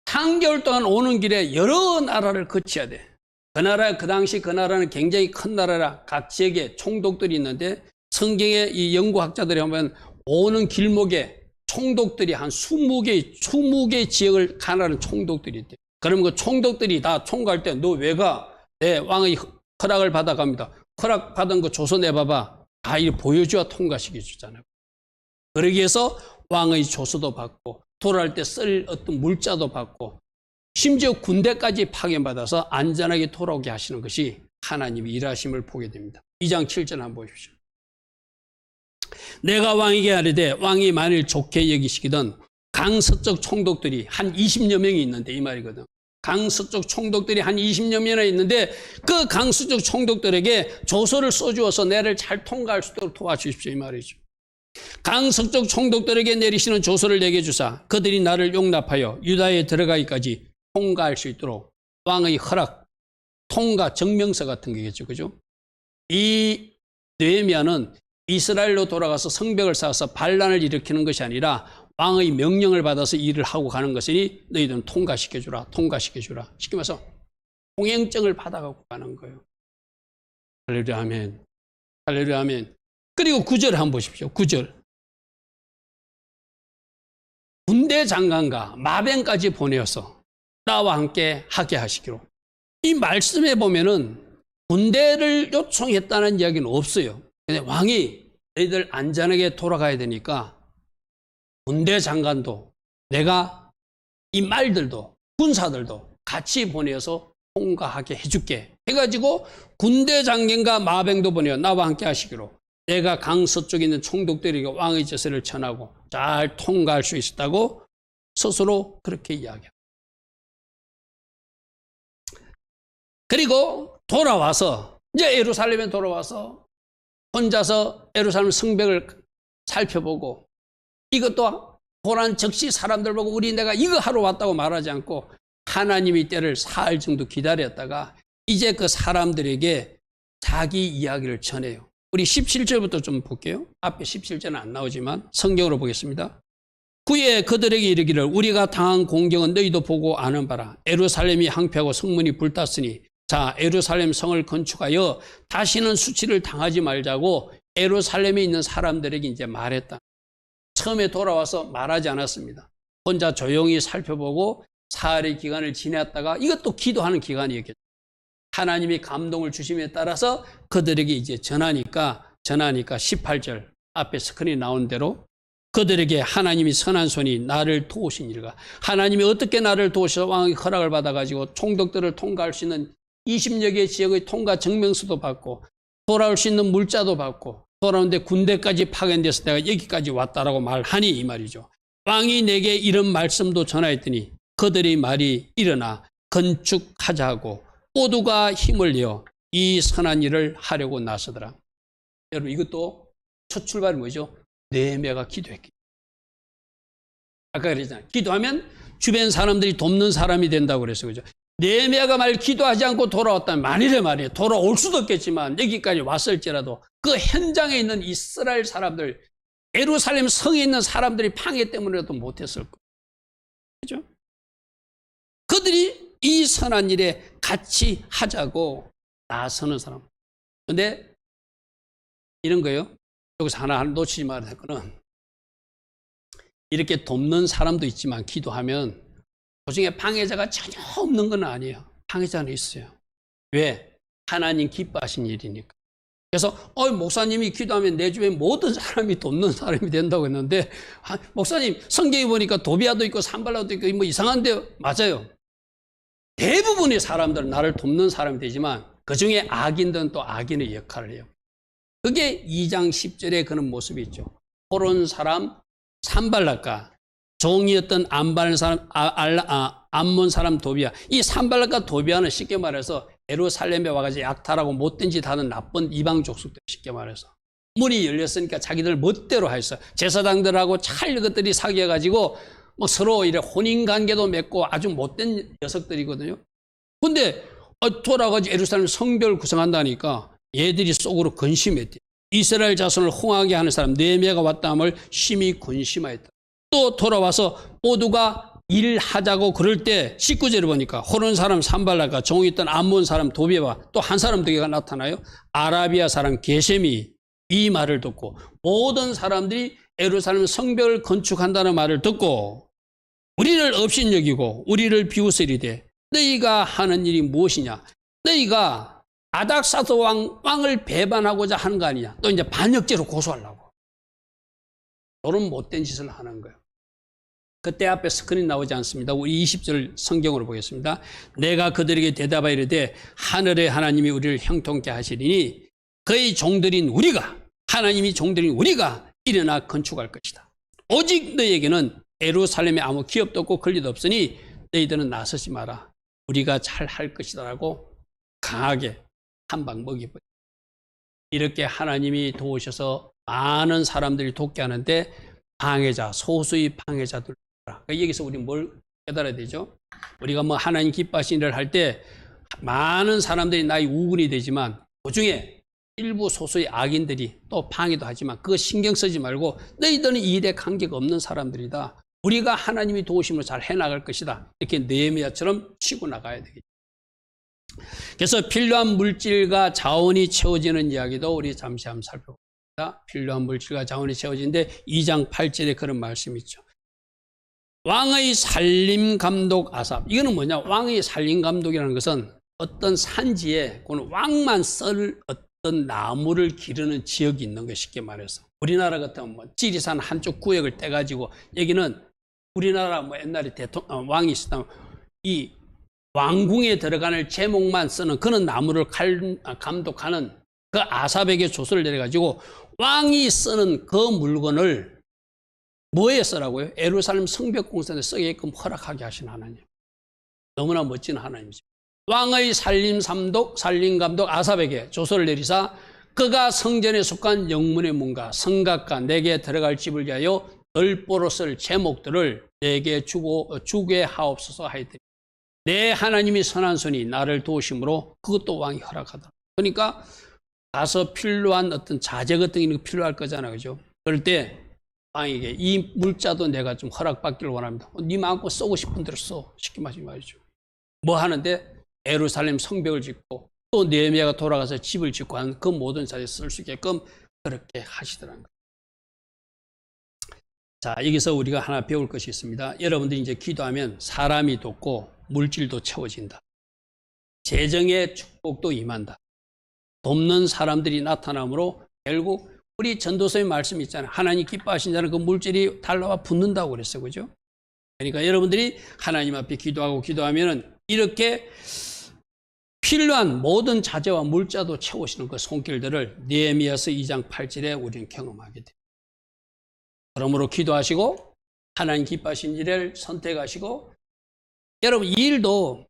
3개월 동안 오는 길에 여러 나라를 거쳐야 돼. 그 당시 그 나라는 굉장히 큰 나라라 각 지역에 총독들이 있는데, 성경의 이 연구학자들이 보면 오는 길목에 총독들이 한 20개 지역을 가나는 총독들이 있대. 그러면 그 총독들이 다 총갈 때 너 왜 가? 네, 왕의 허락을 받아갑니다. 허락받은 거 줘서 내봐봐. 다 이렇게 보여줘야 통과시켜 주잖아요. 그러기 위해서 왕의 조서도 받고, 돌아올 때 쓸 어떤 물자도 받고, 심지어 군대까지 파견받아서 안전하게 돌아오게 하시는 것이 하나님이 일하심을 보게 됩니다. 2장 7절 한번 보십시오. 내가 왕에게 하려되 왕이 만일 좋게 여기시기든 강서쪽 총독들이 한 20여 명이 있는데, 이 말이거든. 강서쪽 총독들이 한 20여 명이나 있는데 그 강서쪽 총독들에게 조서를 써주어서 내를 잘 통과할 수 있도록 도와주십시오, 이 말이죠. 강서쪽 총독들에게 내리시는 조서를 내게 주사 그들이 나를 용납하여 유다에 들어가기까지 통과할 수 있도록 왕의 허락, 통과 증명서 같은 거겠죠, 그죠? 이 느헤미야는 이스라엘로 돌아가서 성벽을 쌓아서 반란을 일으키는 것이 아니라 왕의 명령을 받아서 일을 하고 가는 것이니 너희들은 통과시켜주라, 통과시켜주라. 쉽게 말해서 통행증을 받아가고 가는 거예요. 할렐루야, 아멘. 할렐루야, 아멘. 그리고 9절 한번 보십시오. 9절. 군대 장관과 마병까지 보내어서 나와 함께 하게 하시기로. 이 말씀에 보면은 군대를 요청했다는 이야기는 없어요. 근데 왕이 너희들 안전하게 돌아가야 되니까 군대 장관도 내가 이 말들도 군사들도 같이 보내서 통과하게 해줄게 해가지고 군대 장관과 마병도 보내어 나와 함께 하시기로 내가 강서쪽에 있는 총독들에게 왕의 제서를 전하고 잘 통과할 수 있었다고 스스로 그렇게 이야기합니다. 그리고 돌아와서 이제 예루살렘에 돌아와서 혼자서 예루살렘 성벽을 살펴보고 이것도 보란 즉시 사람들 보고 우리 내가 이거 하러 왔다고 말하지 않고 하나님이 때를 사흘 정도 기다렸다가 이제 그 사람들에게 자기 이야기를 전해요. 우리 17절부터 좀 볼게요. 앞에 17절은 안 나오지만 성경으로 보겠습니다. 후에 그들에게 이르기를 우리가 당한 공경은 너희도 보고 아는 바라. 예루살렘이 항폐하고 성문이 불탔으니 자 예루살렘 성을 건축하여 다시는 수치를 당하지 말자고 예루살렘에 있는 사람들에게 이제 말했다. 처음에 돌아와서 말하지 않았습니다. 혼자 조용히 살펴보고 사흘의 기간을 지냈다가 이것도 기도하는 기간이었겠죠. 하나님이 감동을 주심에 따라서 그들에게 이제 전하니까 18절 앞에 스크린에 나온 대로 그들에게 하나님이 선한 손이 나를 도우신 일과 하나님이 어떻게 나를 도우셔서 왕의 허락을 받아가지고 총독들을 통과할 수 있는 20여 개 지역의 통과 증명서도 받고 돌아올 수 있는 물자도 받고 돌아오는데 군대까지 파견돼서 내가 여기까지 왔다라고 말하니 이 말이죠. 왕이 내게 이런 말씀도 전하였더니 그들의 말이 일어나 건축하자 하고 모두가 힘을 내어 이 선한 일을 하려고 나서더라. 여러분 이것도 첫 출발이 뭐죠? 느헤미야가 기도했기. 아까 그랬잖아요. 기도하면 주변 사람들이 돕는 사람이 된다고 그랬어요. 그죠? 느헤미야가 말 기도하지 않고 돌아왔다면 만일에 말이에요. 돌아올 수도 없겠지만 여기까지 왔을지라도 그 현장에 있는 이스라엘 사람들, 예루살렘 성에 있는 사람들이 방해 때문에도 못했을 거예요. 그죠? 그들이 이 선한 일에 같이 하자고 나서는 사람. 근데 이런 거예요. 여기서 하나 놓치지 말아야 될 거는 이렇게 돕는 사람도 있지만 기도하면 그중에 방해자가 전혀 없는 건 아니에요. 방해자는 있어요. 왜? 하나님 기뻐하신 일이니까. 그래서 목사님이 기도하면 내 주변 모든 사람이 돕는 사람이 된다고 했는데 목사님 성경에 보니까 도비아도 있고 산발라도 있고 뭐 이상한데 맞아요. 대부분의 사람들은 나를 돕는 사람이 되지만 그중에 악인들은 또 악인의 역할을 해요. 그게 2장 10절에 그런 모습이 있죠. 호론 사람 산발락과 종이었던 암몬 사람 도비아. 이 산발락과 도비아는 쉽게 말해서 예루살렘에 와가지고 약탈하고 못된 짓 하는 나쁜 이방 족속들, 쉽게 말해서. 문이 열렸으니까 자기들 멋대로 했어. 제사장들하고 잘 이것들이 사귀어가지고 뭐 서로 이래 혼인관계도 맺고 아주 못된 녀석들이거든요. 근데 돌아가지고 예루살렘 성벽을 구성한다니까 얘들이 속으로 근심했대. 이스라엘 자손을 흥하게 하는 사람 느헤미야가 왔다함을 심히 근심하였다. 또 돌아와서 모두가 일하자고 그럴 때 19절을 보니까 호론 사람 산발락과 종이 있던 암몬 사람 도비아와 또 한 사람 더 개가 나타나요. 아라비아 사람 게셈이 이 말을 듣고 모든 사람들이 예루살렘 성벽을 건축한다는 말을 듣고 우리를 업신여기고 우리를 비웃으리되 너희가 하는 일이 무엇이냐? 너희가 아닥사스 왕을 배반하고자 하는 거 아니냐? 또 이제 반역죄로 고소하려고. 이런 못된 짓을 하는 거예요. 그때 앞에 스크린 나오지 않습니다. 우리 20절 성경으로 보겠습니다. 내가 그들에게 대답하여 이르되 하늘의 하나님이 우리를 형통케 하시리니 그의 종들인 우리가 하나님이 종들인 우리가 일어나 건축할 것이다. 오직 너희에게는 예루살렘에 아무 기업도 없고 권리도 없으니 너희들은 나서지 마라. 우리가 잘 할 것이다 라고 강하게 한 방 먹여버려. 이렇게 하나님이 도우셔서 많은 사람들이 돕게 하는데 방해자, 소수의 방해자들. 여기서 우리 뭘 깨달아야 되죠? 우리가 뭐 하나님 기뻐하신 일을 할 때 많은 사람들이 나의 우군이 되지만 그중에 일부 소수의 악인들이 또 방해도 하지만 그거 신경 쓰지 말고 너희들은 이 일에 관계가 없는 사람들이다. 우리가 하나님이 도우심으로 잘 해나갈 것이다. 이렇게 느헤미야처럼 치고 나가야 되겠죠. 그래서 필요한 물질과 자원이 채워지는 이야기도 우리 잠시 한번 살펴봅니다. 필요한 물질과 자원이 채워지는데 2장 8절에 그런 말씀이 있죠. 왕의 산림감독 아삽. 이거는 뭐냐? 왕의 산림감독이라는 것은 어떤 산지에 왕만 쓸 어떤 나무를 기르는 지역이 있는 거 쉽게 말해서. 우리나라 같으면 뭐 지리산 한쪽 구역을 떼가지고 여기는 우리나라 뭐 옛날에 왕이 있었다면 이 왕궁에 들어가는 제목만 쓰는 그런 나무를 감독하는 그 아삽에게 조서를 내려가지고 왕이 쓰는 그 물건을 뭐에 쓰라고요? 예루살렘 성벽 공사에 쓰게끔 허락하게 하신 하나님. 너무나 멋진 하나님이죠. 왕의 산림감독 아삽에게 조서를 내리사 그가 성전에 속한 영문의 문과 성곽과 내게 들어갈 집을 위하여 널보로 쓸 제목들을 내게 주게 하옵소서 하였더니 내 하나님이 선한 손이 나를 도우심으로 그것도 왕이 허락하더라. 그러니까 가서 필요한 어떤 자재 같은 게 필요할 거잖아요. 그죠? 그럴 때 왕에게 이 물자도 내가 좀 허락받기를 원합니다. 네 마음껏 쓰고 싶은 대로 써. 쉽게 말이죠. 뭐 하는데 예루살렘 성벽을 짓고 또 느헤미야가 돌아가서 집을 짓고 하는 그 모든 자리에 쓸 수 있게끔 그렇게 하시더라는 거예요. 자, 여기서 우리가 하나 배울 것이 있습니다. 여러분들이 이제 기도하면 사람이 돕고 물질도 채워진다. 재정의 축복도 임한다. 돕는 사람들이 나타나므로 결국 우리 전도서의 말씀이 있잖아요. 하나님 기뻐하신 자는 그 물질이 달라와 붙는다고 그랬어요. 그죠? 그러니까 여러분들이 하나님 앞에 기도하면은 이렇게 필요한 모든 자재와 물자도 채우시는 그 손길들을 느헤미야서 2장 8절에 우리는 경험하게 돼요. 그러므로 기도하시고 하나님 기뻐하신 일을 선택하시고, 여러분 이 일도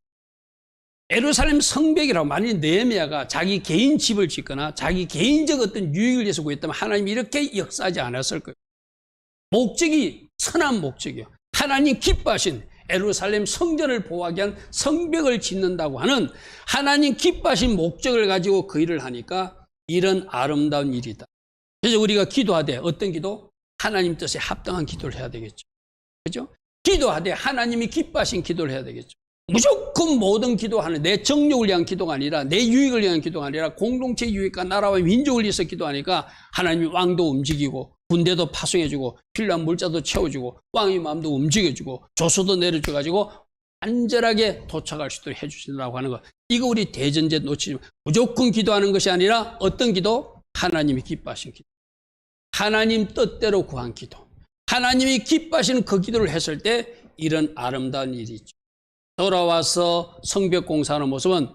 예루살렘 성벽이라고, 만일 느헤미야가 자기 개인 집을 짓거나 자기 개인적 어떤 유익을 위해서 구했다면 하나님이 이렇게 역사하지 않았을 거예요. 목적이 선한 목적이요. 하나님 기뻐하신 예루살렘 성전을 보호하기 위한 성벽을 짓는다고 하는 하나님 기뻐하신 목적을 가지고 그 일을 하니까 이런 아름다운 일이다. 그래서 우리가 기도하되 어떤 기도? 하나님 뜻에 합당한 기도를 해야 되겠죠. 그죠? 기도하되 하나님이 기뻐하신 기도를 해야 되겠죠. 무조건 모든 기도하는, 내 정욕을 위한 기도가 아니라, 내 유익을 위한 기도가 아니라 공동체 유익과 나라와 민족을 위해서 기도하니까 하나님이 왕도 움직이고 군대도 파송해주고 필요한 물자도 채워주고 왕의 마음도 움직여주고 조서도 내려줘가지고 안전하게 도착할 수 있도록 해주신다고 하는 것. 이거 우리 대전제 놓치지 마. 무조건 기도하는 것이 아니라 어떤 기도? 하나님이 기뻐하신 기도, 하나님 뜻대로 구한 기도, 하나님이 기뻐하시는 그 기도를 했을 때 이런 아름다운 일이 있죠. 돌아와서 성벽 공사하는 모습은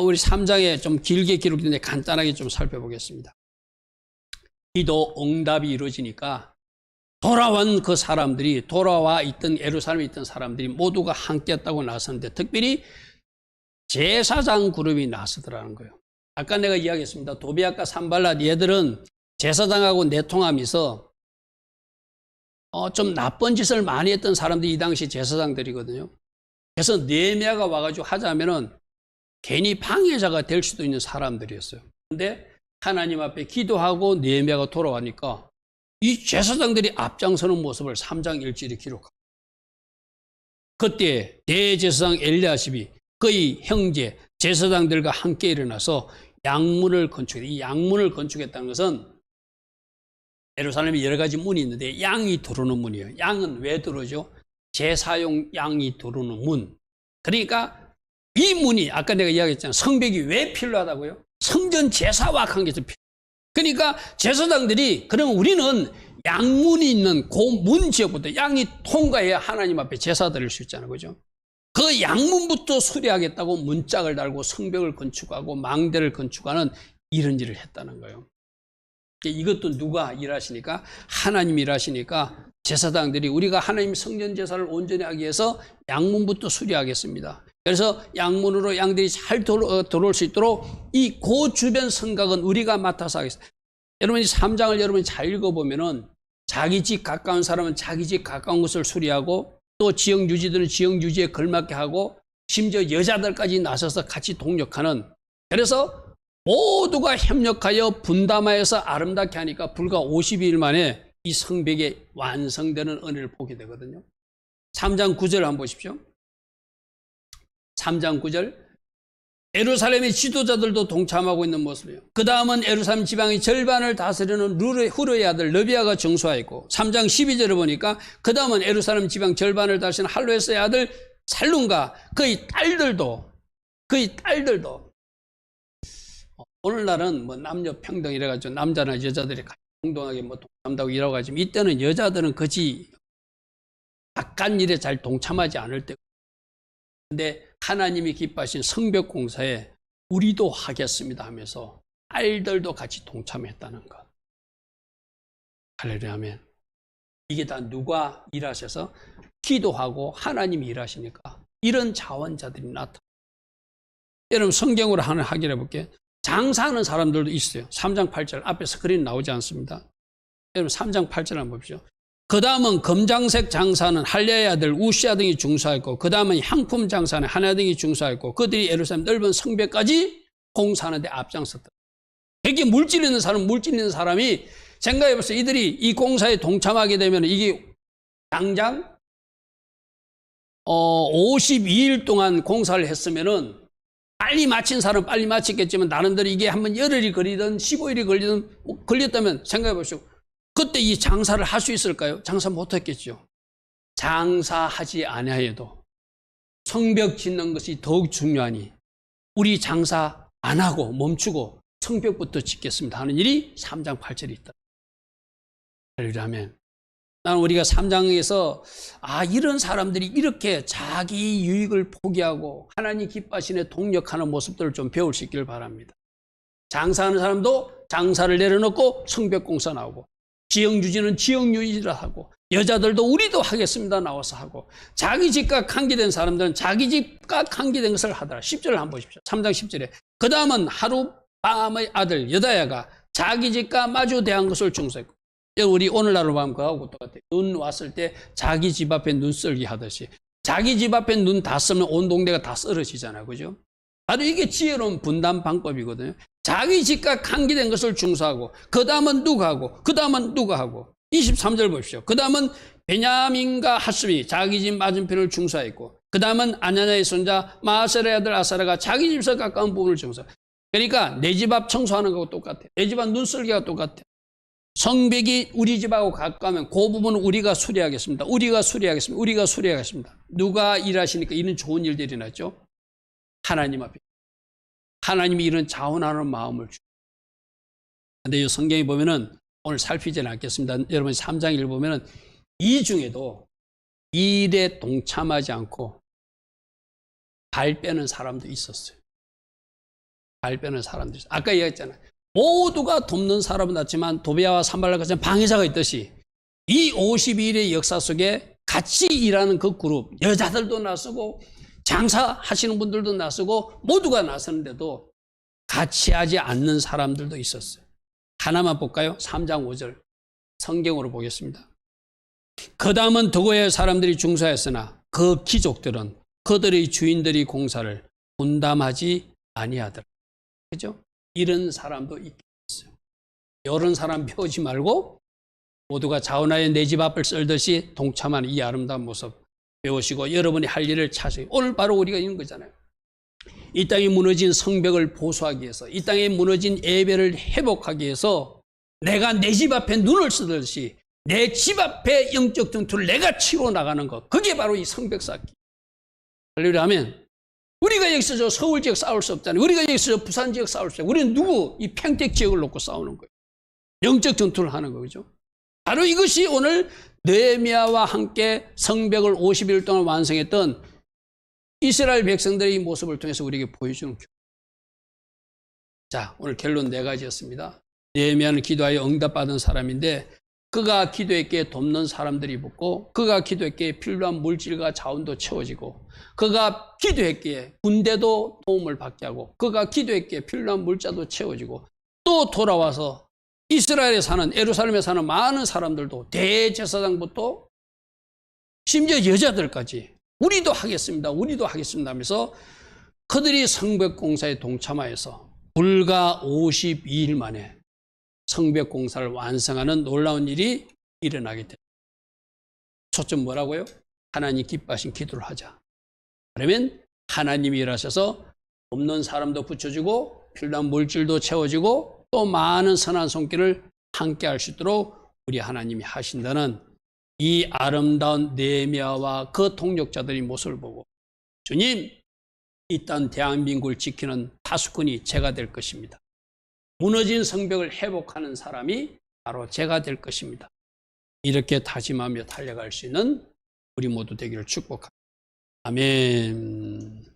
우리 3장에 좀 길게 기록되는데 간단하게 좀 살펴보겠습니다. 기도 응답이 이루어지니까 돌아온 그 사람들이, 돌아와 있던 예루살렘에 있던 사람들이 모두가 함께했다고 나섰는데 특별히 제사장 그룹이 나서더라는 거예요. 아까 내가 이야기했습니다. 도비아과 산발랏 얘들은 제사장하고 내통함이 있어 좀 나쁜 짓을 많이 했던 사람들이 이 당시 제사장들이거든요. 그래서 느헤미야가 와가지고 하자면은 괜히 방해자가 될 수도 있는 사람들이었어요. 그런데 하나님 앞에 기도하고 느헤미야가 돌아가니까 이 제사장들이 앞장서는 모습을 3장 1절에 기록합니다. 그때 대제사장 엘리야십이 그의 형제 제사장들과 함께 일어나서 양문을 건축했다. 이 양문을 건축했다는 것은 예루살렘에 여러 가지 문이 있는데 양이 들어오는 문이에요. 양은 왜 들어오죠? 제사용 양이 들어오는 문. 그러니까 이 문이, 아까 내가 이야기했잖아요. 성벽이 왜 필요하다고요? 성전 제사와 관계해서 필요해요. 그러니까 제사장들이, 그러면 우리는 양문이 있는 그 문 지역부터 양이 통과해야 하나님 앞에 제사 드릴 수 있잖아요. 그죠? 그 양문부터 수리하겠다고 문짝을 달고 성벽을 건축하고 망대를 건축하는 이런 일을 했다는 거예요. 이것도 누가 일하시니까? 하나님이 일하시니까 제사장들이 우리가 하나님 성전 제사를 온전히 하기 위해서 양문부터 수리하겠습니다. 그래서 양문으로 양들이 잘 들어올 수 있도록 이 그 주변 성곽은 우리가 맡아서 하겠습니다. 여러분이 3장을 여러분이 잘 읽어보면은 자기 집 가까운 사람은 자기 집 가까운 곳을 수리하고 또 지역 유지들은 지역 유지에 걸맞게 하고 심지어 여자들까지 나서서 같이 동력하는, 그래서 모두가 협력하여 분담하여서 아름답게 하니까 불과 52일 만에 이 성벽이 완성되는 은혜를 보게 되거든요. 3장 9절 한번 보십시오. 3장 9절. 예루살렘의 지도자들도 동참하고 있는 모습이에요. 그 다음은 예루살렘 지방의 절반을 다스리는 후르의 아들 느비아가 정수하였고, 3장 12절을 보니까 그 다음은 예루살렘 지방 절반을 다스리는 할로에스의 아들 살룸과 그의 딸들도 오늘날은 뭐 남녀 평등 이래가지고 남자나 여자들이 공동하게 뭐 동참한다고 이라고 하지만 이때는 여자들은 그지 약간 일에 잘 동참하지 않을 때. 근데 하나님이 기뻐하신 성벽 공사에 우리도 하겠습니다 하면서 딸들도 같이 동참했다는 것. 할렐루야 아멘. 이게 다 누가 일하셔서? 기도하고 하나님이 일하시니까 이런 자원자들이 나타나. 여러분 성경으로 하나 확인해 볼게요. 장사하는 사람들도 있어요. 3장 8절 앞에 스크린 나오지 않습니다. 여러분 3장 8절 한번 보십시오. 그 다음은 검장색 장사는 할례의 아들 우시아 등이 중사했고, 그 다음은 향품 장사는 하나 등이 중사했고, 그들이 예루살렘 넓은 성벽까지 공사하는 데 앞장섰다. 이렇게 물질 있는 사람이 생각해보세요. 이들이 이 공사에 동참하게 되면 이게 당장 52일 동안 공사를 했으면은 빨리 마친 사람은 빨리 마쳤겠지만 나름대로 이게 한번 열흘이 걸리든 15일이 걸리든 걸렸다면 생각해보시오. 그때 이 장사를 할 수 있을까요? 장사 못했겠죠. 장사하지 아니하여도 성벽 짓는 것이 더욱 중요하니 우리 장사 안 하고 멈추고 성벽부터 짓겠습니다 하는 일이 3장 8절에 있다. 그러면 나는 우리가 3장에서 이런 사람들이 이렇게 자기 유익을 포기하고 하나님 기뻐하시는 동력하는 모습들을 좀 배울 수 있기를 바랍니다. 장사하는 사람도 장사를 내려놓고 성벽 공사 나오고, 지형유지는 지형유지를 하고, 여자들도 우리도 하겠습니다 나와서 하고, 자기 집과 관계된 사람들은 자기 집과 관계된 것을 하더라. 10절을 한번 보십시오. 3장 10절에 그 다음은 하룻밤의 아들 여다야가 자기 집과 마주 대한 것을 중사했고, 우리 오늘날로 보면 그거하고 똑같아요. 눈 왔을 때 자기 집 앞에 눈 썰기 하듯이, 자기 집 앞에 눈 다 쓰면 온 동네가 다 쓰러지잖아요. 그죠? 바로 이게 지혜로운 분담 방법이거든요. 자기 집과 관계된 것을 중사하고, 그 다음은 누가 하고, 그 다음은 누가 하고. 23절 보십시오. 그 다음은 베냐민과 하스비 자기 집 맞은편을 중사했고, 그 다음은 아냐냐의 손자 마아셀의 아들 아사라가 자기 집에서 가까운 부분을 중사. 그러니까 내 집 앞 청소하는 거하고 똑같아. 내 집 앞 눈 쓸기가 똑같아. 성벽이 우리 집하고 가까우면 그 부분은 우리가 수리하겠습니다. 우리가 수리하겠습니다. 우리가 수리하겠습니다. 누가 일하시니까 이런 좋은 일들이 났죠? 하나님 앞에. 하나님이 이런 자원하는 마음을 주고. 근데 이 성경에 보면은, 오늘 살피지는 않겠습니다. 여러분 3장 1 보면은 이 중에도 일에 동참하지 않고 발 빼는 사람도 있었어요. 발 빼는 사람도 있어요. 아까 얘기했잖아요. 모두가 돕는 사람은 났지만 도비아와 산발락 같은 방해자가 있듯이, 이 52일의 역사 속에 같이 일하는 그 그룹, 여자들도 나서고 장사하시는 분들도 나서고 모두가 나서는데도 같이 하지 않는 사람들도 있었어요. 하나만 볼까요? 3장 5절 성경으로 보겠습니다. 그 다음은 더고의 사람들이 중사했으나 그 귀족들은 그들의 주인들이 공사를 분담하지 아니하더라. 그죠? 이런 사람도 있겠어요. 이런 사람 배우지 말고 모두가 자원하여 내 집 앞을 썰듯이 동참하는 이 아름다운 모습 배우시고 여러분이 할 일을 찾으세요. 오늘 바로 우리가 있는 거잖아요. 이 땅에 무너진 성벽을 보수하기 위해서, 이 땅에 무너진 예배를 회복하기 위해서 내가 내 집 앞에 눈을 쓰듯이 내 집 앞에 영적 전투를 내가 치고 나가는 것, 그게 바로 이 성벽 쌓기. 그러려면 우리가 여기서 저 서울 지역 싸울 수 없잖아요. 우리가 여기서 저 부산 지역 싸울 수 없어요. 우리는 누구? 이 평택 지역을 놓고 싸우는 거예요. 영적 전투를 하는 거죠. 바로 이것이 오늘 느헤미야와 함께 성벽을 50일 동안 완성했던 이스라엘 백성들의 이 모습을 통해서 우리에게 보여주는 교훈. 자, 오늘 결론 4가지였습니다. 느헤미야는 기도하여 응답받은 사람인데, 그가 기도했기에 돕는 사람들이 붙고, 그가 기도했기에 필요한 물질과 자원도 채워지고, 그가 기도했기에 군대도 도움을 받게 하고, 그가 기도했기에 필요한 물자도 채워지고, 또 돌아와서 이스라엘에 사는, 예루살렘에 사는 많은 사람들도 대제사장부터 심지어 여자들까지 우리도 하겠습니다. 우리도 하겠습니다 하면서 그들이 성벽 공사에 동참하여서 불과 52일 만에 성벽 공사를 완성하는 놀라운 일이 일어나게 됩니다. 초점 뭐라고요? 하나님 기뻐하신 기도를 하자. 그러면 하나님이 일하셔서 없는 사람도 붙여주고 필요한 물질도 채워지고 또 많은 선한 손길을 함께 할 수 있도록 우리 하나님이 하신다는 이 아름다운 느헤미야와 그 동력자들의 모습을 보고, 주님, 이 땅 대한민국을 지키는 파수꾼이 제가 될 것입니다. 무너진 성벽을 회복하는 사람이 바로 제가 될 것입니다. 이렇게 다짐하며 달려갈 수 있는 우리 모두 되기를 축복합니다. 아멘.